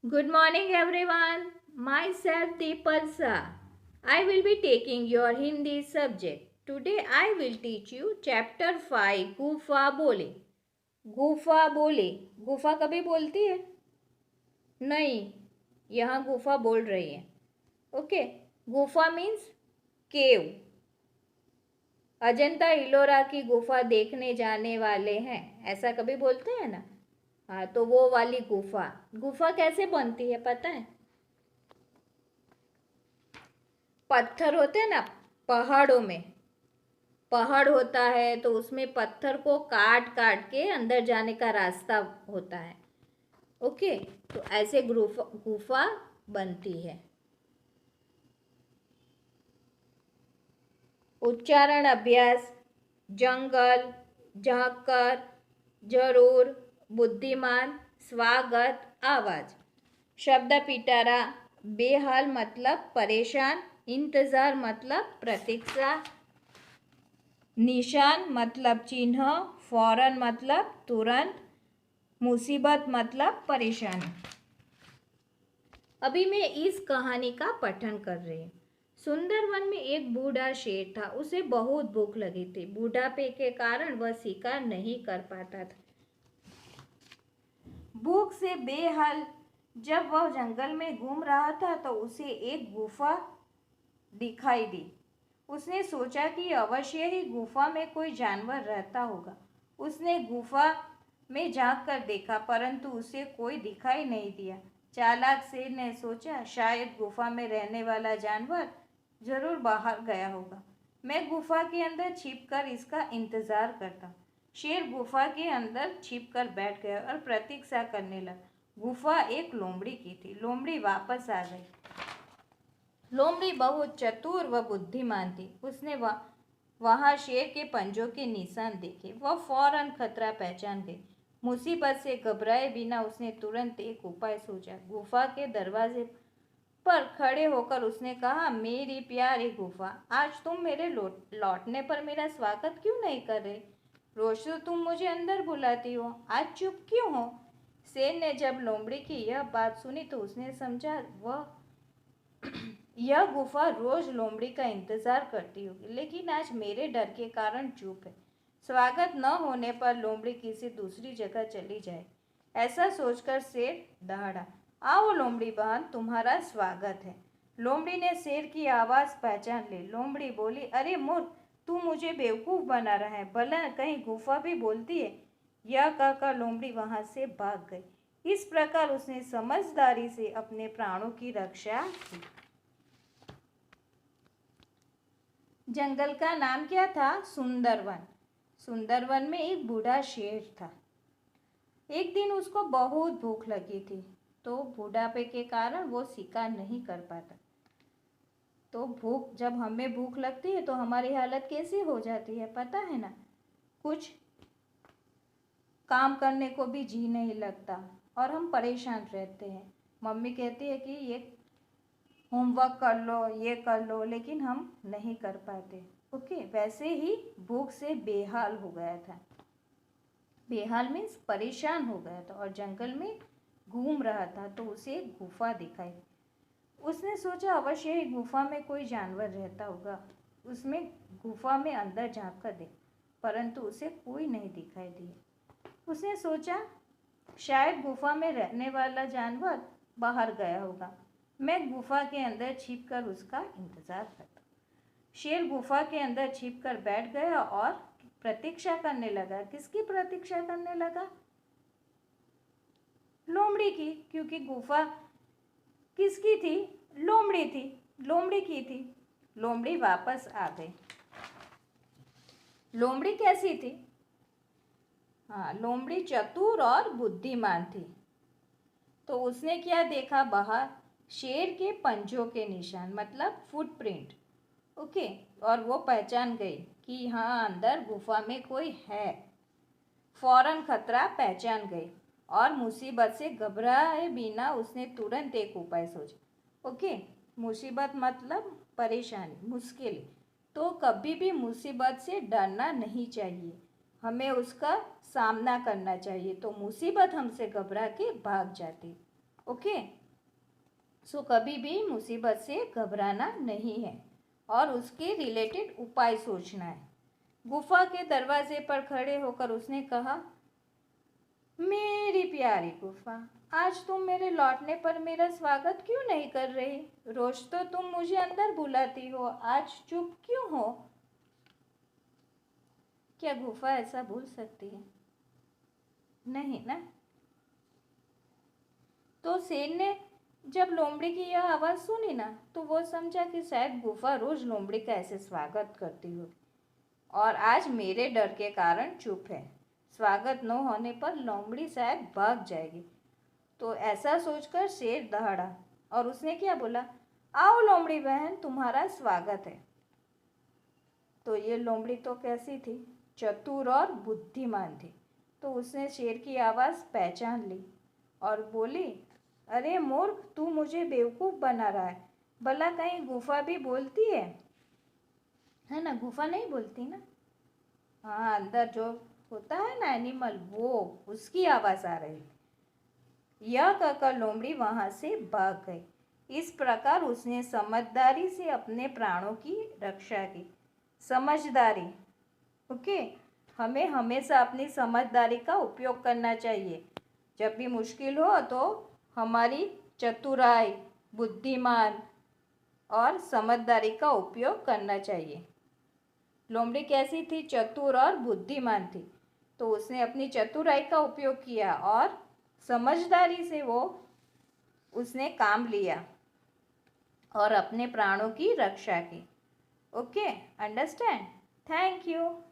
Good morning, everyone. Myself Deepal Shah. I will be taking your Hindi subject. Today I will teach you chapter 5 गुफा बोले. गुफा बोले. गुफा कभी बोलती है? नहीं. यहाँ गुफा बोल रही है. ओके. गुफा मीन्स केव. अजंता इलोरा की गुफा देखने जाने वाले हैं, ऐसा कभी बोलते हैं ना. हाँ, तो वो वाली गुफा. गुफा कैसे बनती है पता है? पत्थर होते हैं ना, पहाड़ों में पहाड़ होता है तो उसमें पत्थर को काट काट के अंदर जाने का रास्ता होता है. ओके. तो ऐसे गुफा गुफा बनती है. उच्चारण अभ्यास. जंगल, झांककर, जरूर, बुद्धिमान, स्वागत, आवाज. शब्द पिटारा. बेहाल मतलब परेशान. इंतजार मतलब प्रतीक्षा. निशान मतलब चिन्ह. फौरन मतलब तुरंत. मुसीबत मतलब परेशानी. अभी मैं इस कहानी का पठन कर रही हूँ. सुंदरवन में एक बूढ़ा शेर था. उसे बहुत भूख लगी थी. बुढ़ापे के कारण वह शिकार नहीं कर पाता था. भूख से बेहाल जब वह जंगल में घूम रहा था तो उसे एक गुफा दिखाई दी. उसने सोचा कि अवश्य ही गुफा में कोई जानवर रहता होगा. उसने गुफा में झांक कर देखा परंतु उसे कोई दिखाई नहीं दिया. चालाक शेर ने सोचा शायद गुफा में रहने वाला जानवर जरूर बाहर गया होगा. मैं गुफा के अंदर छिपकर इसका इंतजार करता हूँ. शेर गुफा के अंदर छिपकर बैठ गया और प्रतीक्षा करने लगा. गुफा एक लोमड़ी की थी. लोमड़ी वापस आ गई. लोमड़ी बहुत चतुर व बुद्धिमान थी. उसने वहां शेर के पंजों के निशान देखे. वह फौरन खतरा पहचान गई. मुसीबत से घबराए बिना उसने तुरंत एक उपाय सोचा. गुफा के दरवाजे पर खड़े होकर उसने कहा, मेरी प्यारी गुफा, आज तुम मेरे लौटने पर मेरा स्वागत क्यों नहीं कर रहे? रोज तो तुम मुझे अंदर बुलाती हो, आज चुप क्यों हो? शेर ने जब लोमड़ी की यह बात सुनी तो उसने समझा वह यह गुफा रोज लोमड़ी का इंतजार करती होगी, लेकिन आज मेरे डर के कारण चुप है. स्वागत न होने पर लोमड़ी किसी दूसरी जगह चली जाए, ऐसा सोचकर शेर दहाड़ा. आओ लोमड़ी बहन, तुम्हारा स्वागत है. लोमड़ी ने शेर की आवाज पहचान ली. लोमड़ी बोली, अरे मूर्ख, तू मुझे बेवकूफ बना रहा है. भला कहीं गुफा भी बोलती है? यह कहकर लोमड़ी वहां से भाग गई. इस प्रकार उसने समझदारी से अपने प्राणों की रक्षा की. जंगल का नाम क्या था? सुंदरवन. सुंदरवन में एक बूढ़ा शेर था. एक दिन उसको बहुत भूख लगी थी, तो बुढ़ापे के कारण वो शिकार नहीं कर पाता. तो जब हमें भूख लगती है तो हमारी हालत कैसी हो जाती है पता है ना? कुछ काम करने को भी जी नहीं लगता और हम परेशान रहते हैं. मम्मी कहती है कि ये होमवर्क कर लो, ये कर लो, लेकिन हम नहीं कर पाते. ओके. वैसे ही भूख से बेहाल हो गया था. बेहाल मीन्स परेशान हो गया था और जंगल में घूम रहा था तो उसे एक गुफा दिखाई. उसने सोचा अवश्य ही गुफा में कोई जानवर रहता होगा. उसमें गुफा में अंदर झांक कर देख, परंतु उसे कोई नहीं दिखाई दिया. उसने सोचा शायद गुफा में रहने वाला जानवर बाहर गया होगा. मैं गुफा के अंदर छिपकर उसका इंतजार करता. शेर गुफा के अंदर छिपकर बैठ गया और प्रतीक्षा करने लगा. किसकी प्रतीक्षा करने लगा? लोमड़ी की. क्योंकि गुफा किसकी थी? लोमड़ी थी. लोमड़ी की थी. लोमड़ी वापस आ गई. लोमड़ी कैसी थी? हाँ, लोमड़ी चतुर और बुद्धिमान थी. तो उसने क्या देखा बाहर? शेर के पंजों के निशान मतलब फुटप्रिंट. ओके. और वो पहचान गई कि हाँ, अंदर गुफा में कोई है. फौरन खतरा पहचान गई और मुसीबत से घबराए बिना उसने तुरंत एक उपाय सोचा. ओके. मुसीबत मतलब परेशानी, मुश्किल. तो कभी भी मुसीबत से डरना नहीं चाहिए, हमें उसका सामना करना चाहिए. तो मुसीबत हमसे घबरा के भाग जाती. ओके। सो कभी भी मुसीबत से घबराना नहीं है और उसके रिलेटेड उपाय सोचना है। गुफा के दरवाजे पर खड़े होकर उसने कहा, मेरी प्यारी गुफा, आज तुम मेरे लौटने पर मेरा स्वागत क्यों नहीं कर रही? रोज तो तुम मुझे अंदर बुलाती हो, आज चुप क्यों हो? क्या गुफा ऐसा भूल सकती है? नहीं ना। तो शेर ने जब लोमड़ी की यह आवाज़ सुनी ना, तो वो समझा कि शायद गुफा रोज लोमड़ी का ऐसे स्वागत करती हो और आज मेरे डर के कारण चुप है। स्वागत न होने पर लोमड़ी शायद भाग जाएगी। तो ऐसा सोचकर शेर दहाड़ा और उसने क्या बोला, आओ लोमड़ी बहन, तुम्हारा स्वागत है। तो ये लोमड़ी तो कैसी थी? चतुर और बुद्धिमान थी। तो उसने शेर की आवाज़ पहचान ली और बोली, अरे मूर्ख, तू मुझे बेवकूफ़ बना रहा है। भला कहीं गुफा भी बोलती है ना? गुफा नहीं बोलती ना। हाँ, अंदर जो होता है ना एनिमल, वो उसकी आवाज़ आ रही। यह कहकर लोमड़ी वहाँ से भाग गई। इस प्रकार उसने समझदारी से अपने प्राणों की रक्षा की। समझदारी, ओके। हमें हमेशा अपनी समझदारी का उपयोग करना चाहिए। जब भी मुश्किल हो तो हमारी चतुराई, बुद्धिमान और समझदारी का उपयोग करना चाहिए। लोमड़ी कैसी थी? चतुर और बुद्धिमान थी। तो उसने अपनी चतुराई का उपयोग किया और समझदारी से उसने काम लिया और अपने प्राणों की रक्षा की। Okay, understand? Thank you.